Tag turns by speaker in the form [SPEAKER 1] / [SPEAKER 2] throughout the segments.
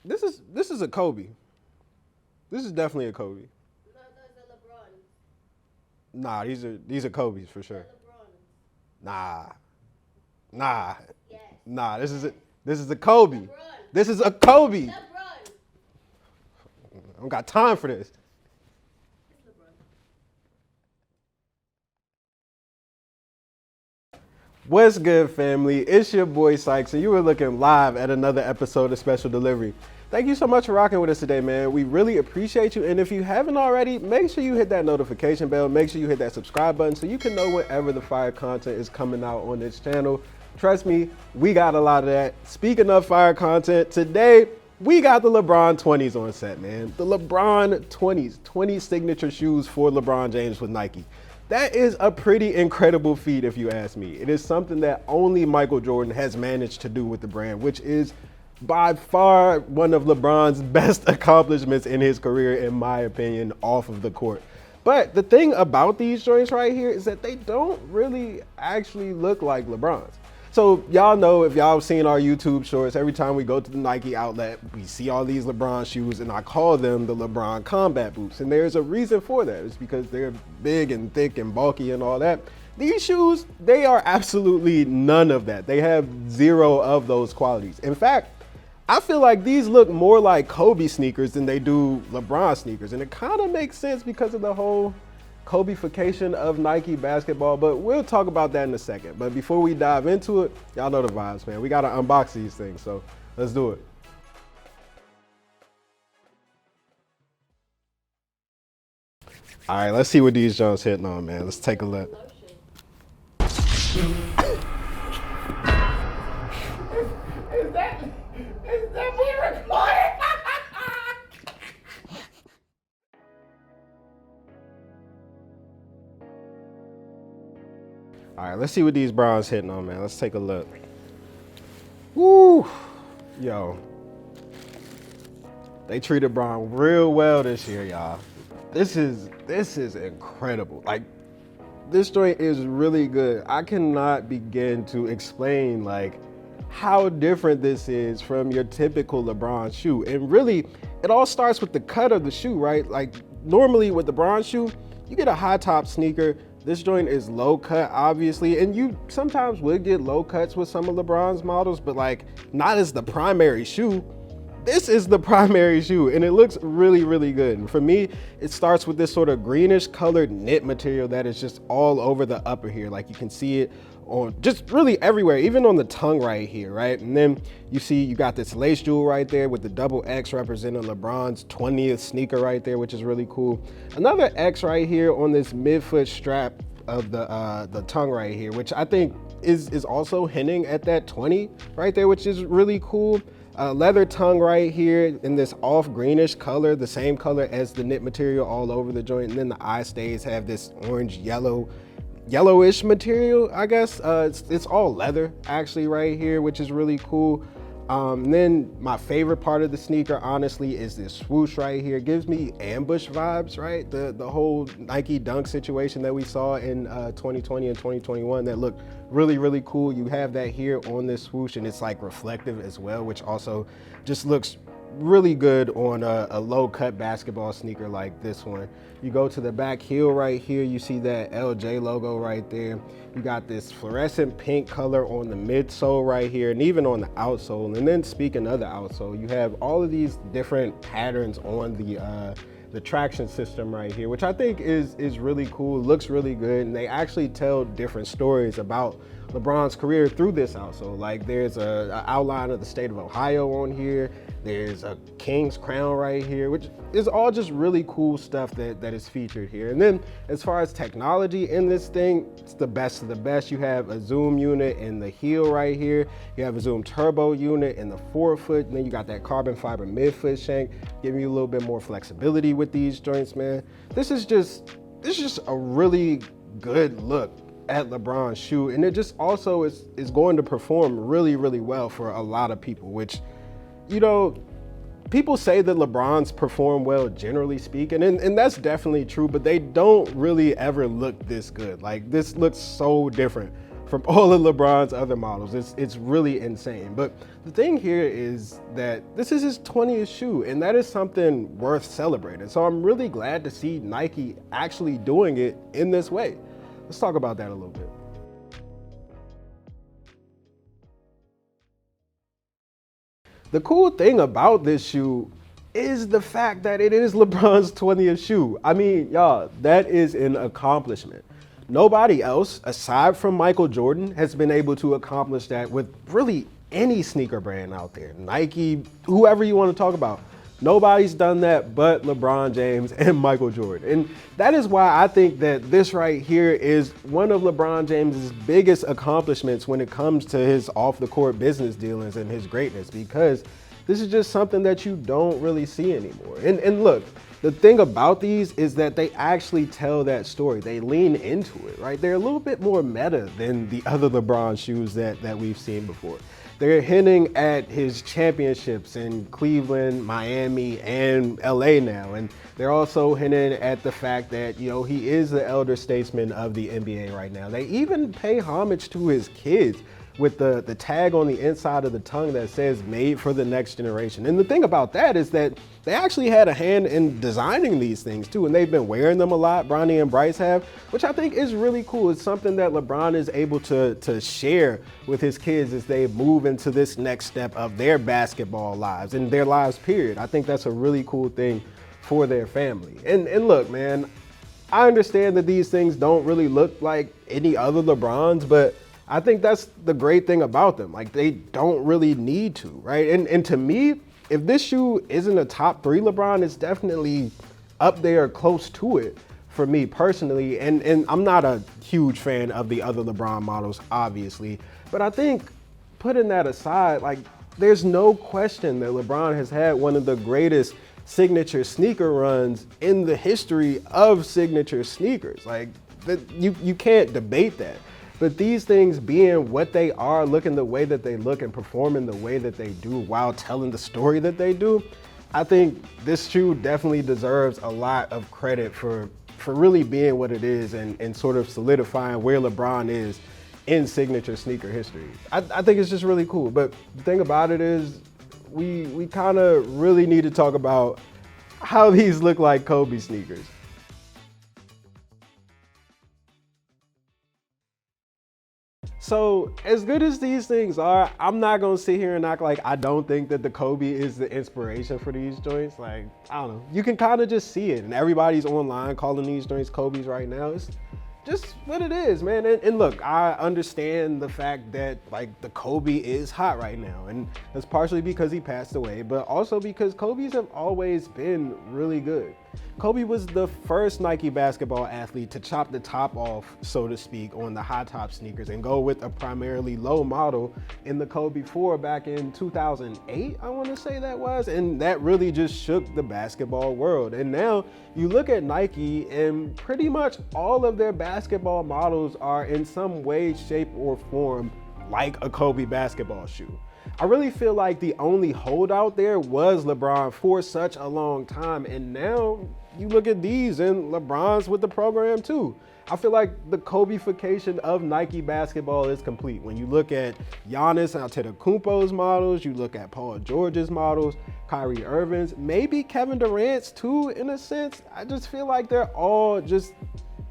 [SPEAKER 1] This is a Kobe. This is definitely a Kobe.
[SPEAKER 2] No, those are LeBron.
[SPEAKER 1] Nah, these are Kobe's for sure.
[SPEAKER 2] They're LeBron.
[SPEAKER 1] Nah, nah,
[SPEAKER 2] Yes.
[SPEAKER 1] nah. This is a Kobe.
[SPEAKER 2] LeBron.
[SPEAKER 1] This is a Kobe.
[SPEAKER 2] LeBron.
[SPEAKER 1] I don't got time for this.
[SPEAKER 2] It's LeBron.
[SPEAKER 1] What's good, family? It's your boy Sykes, and you were looking live at another episode of Special Delivery. Thank you so much for rocking with us today, man. We really appreciate you. And if you haven't already, make sure you hit that notification bell. Make sure you hit that subscribe button so you can know whenever the fire content is coming out on this channel. Trust me, we got a lot of that. Speaking of fire content, today we got the LeBron 20s on set, man. The LeBron 20s, 20 signature shoes for LeBron James with Nike. That is a pretty incredible feat, if you ask me. It is something that only Michael Jordan has managed to do with the brand, which is by far one of LeBron's best accomplishments in his career, in my opinion, off of the court. But the thing about these joints right here is that they don't really actually look like LeBron's. So y'all know, if y'all have seen our YouTube shorts, every time we go to the Nike outlet, we see all these LeBron shoes, and I call them the LeBron combat boots. And there's a reason for that. It's because they're big and thick and bulky and all that. These shoes, they are absolutely none of that. They have zero of those qualities. In fact, I feel like these look more like Kobe sneakers than they do LeBron sneakers. And it kind of makes sense because of the whole Kobe-fication of Nike basketball, but we'll talk about that in a second. But before we dive into it, y'all know the vibes, man. We gotta unbox these things, so let's do it. All right, let's see what these Jones hitting on, man. Let's take a look. Is that being recorded? All right, let's see what these Browns hitting on, man. Let's take a look. Woo, yo. They treated Brown real well this year, y'all. This is incredible. Like, this joint is really good. I cannot begin to explain like how different this is from your typical LeBron shoe. And really, it all starts with the cut of the shoe, right? Like, normally with the LeBron shoe, you get a high top sneaker. This joint is low cut, obviously, and you sometimes would get low cuts with some of LeBron's models, but like not as the primary shoe. This is the primary shoe, and it looks really, really good. And for me, it starts with this sort of greenish colored knit material that is just all over the upper here. Like, you can see it on just really everywhere, even on the tongue right here, right? And then you see you got this lace jewel right there with the double X representing LeBron's 20th sneaker right there, which is really cool. Another X right here on this midfoot strap of the tongue right here, which I think is also hinting at that 20 right there, which is really cool. Leather tongue right here in this off greenish color, the same color as the knit material all over the joint. And then the eye stays have this orange yellowish material, I guess. It's all leather actually right here, which is really cool. And then my favorite part of the sneaker, honestly, is this swoosh right here. It gives me ambush vibes, right? The whole Nike dunk situation that we saw in 2020 and 2021 that looked really, really cool. You have that here on this swoosh, and it's like reflective as well, which also just looks really good on a low cut basketball sneaker like this one. You go to the back heel right here, you see that LJ logo right there. You got this fluorescent pink color on the midsole right here, and even on the outsole. And then speaking of the outsole, you have all of these different patterns on the traction system right here, which I think is really cool, looks really good, and they actually tell different stories about LeBron's career through this outsole. Like, there's a outline of the state of Ohio on here. There's a king's crown right here, which is all just really cool stuff that is featured here. And then as far as technology in this thing, it's the best of the best. You have a zoom unit in the heel right here. You have a zoom turbo unit in the forefoot. And then you got that carbon fiber midfoot shank, giving you a little bit more flexibility with these joints, man. This is just a really good look at LeBron's shoe, and it just also is going to perform really, really well for a lot of people, which, you know, people say that LeBron's perform well generally speaking, and that's definitely true, but they don't really ever look this good. Like, this looks so different from all of LeBron's other models. It's really insane. But the thing here is that this is his 20th shoe, and that is something worth celebrating. So I'm really glad to see Nike actually doing it in this way. Let's talk about that a little bit. The cool thing about this shoe is the fact that it is LeBron's 20th shoe. I mean, y'all, that is an accomplishment. Nobody else, aside from Michael Jordan, has been able to accomplish that with really any sneaker brand out there. Nike, whoever you want to talk about. Nobody's done that but LeBron James and Michael Jordan. And that is why I think that this right here is one of LeBron James's biggest accomplishments when it comes to his off-the-court business dealings and his greatness, because this is just something that you don't really see anymore. And look, the thing about these is that they actually tell that story. They lean into it, right? They're a little bit more meta than the other LeBron shoes that we've seen before. They're hinting at his championships in Cleveland, Miami, and LA now. And they're also hinting at the fact that, you know, he is the elder statesman of the NBA right now. They even pay homage to his kids with the tag on the inside of the tongue that says made for the next generation. And the thing about that is that they actually had a hand in designing these things too, and they've been wearing them a lot, Bronny and Bryce have, which I think is really cool. It's something that LeBron is able to share with his kids as they move into this next step of their basketball lives and their lives, period. I think that's a really cool thing for their family. And look, man, I understand that these things don't really look like any other LeBrons, but I think that's the great thing about them. Like, they don't really need to, right? And to me, if this shoe isn't a top 3 LeBron, it's definitely up there close to it for me personally. And I'm not a huge fan of the other LeBron models, obviously. But I think putting that aside, like, there's no question that LeBron has had one of the greatest signature sneaker runs in the history of signature sneakers. Like, you can't debate that. But these things being what they are, looking the way that they look and performing the way that they do while telling the story that they do, I think this shoe definitely deserves a lot of credit for really being what it is and sort of solidifying where LeBron is in signature sneaker history. I think it's just really cool. But the thing about it is we kind of really need to talk about how these look like Kobe sneakers. So as good as these things are, I'm not gonna sit here and act like I don't think that the Kobe is the inspiration for these joints. Like, I don't know, you can kind of just see it, and everybody's online calling these joints Kobe's right now. It's just what it is, man. And look, I understand the fact that, like, the Kobe is hot right now, and that's partially because he passed away, but also because Kobe's have always been really good. Kobe was the first Nike basketball athlete to chop the top off, so to speak, on the high top sneakers and go with a primarily low model in the Kobe 4 back in 2008, I want to say that was, and that really just shook the basketball world. And now you look at Nike and pretty much all of their basketball models are in some way, shape, or form like a Kobe basketball shoe. I really feel like the only holdout there was LeBron for such a long time, and now you look at these and LeBron's with the program too. I feel like the Kobe-fication of Nike basketball is complete. When you look at Giannis Antetokounmpo's models, you look at Paul George's models, Kyrie Irving's, maybe Kevin Durant's too, in a sense. I just feel like they're all just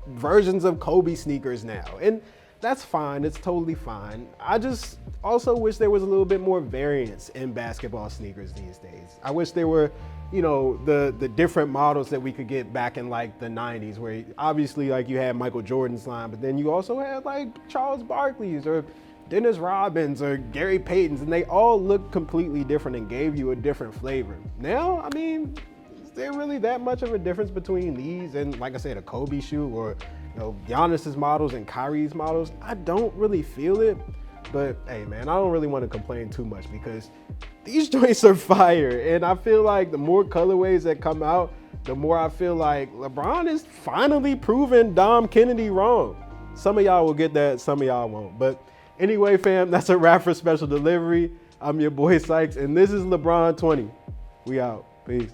[SPEAKER 1] versions of Kobe sneakers now. And that's fine, it's totally fine. I just also wish there was a little bit more variance in basketball sneakers these days. I wish there were, you know, the different models that we could get back in like the 90s, where obviously like you had Michael Jordan's line, but then you also had like Charles Barkley's or Dennis Robbins or Gary Payton's, and they all looked completely different and gave you a different flavor. Now, I mean, is there really that much of a difference between these and, like I said, a Kobe shoe, or, you know, Giannis's models and Kyrie's models? I don't really feel it, but hey man, I don't really want to complain too much because these joints are fire, and I feel like the more colorways that come out, the more I feel like LeBron is finally proving Dom Kennedy wrong. Some of y'all will get that, some of y'all won't. But anyway, fam, that's a wrap for Special Delivery. I'm your boy Sykes, and this is LeBron 20. We out. Peace.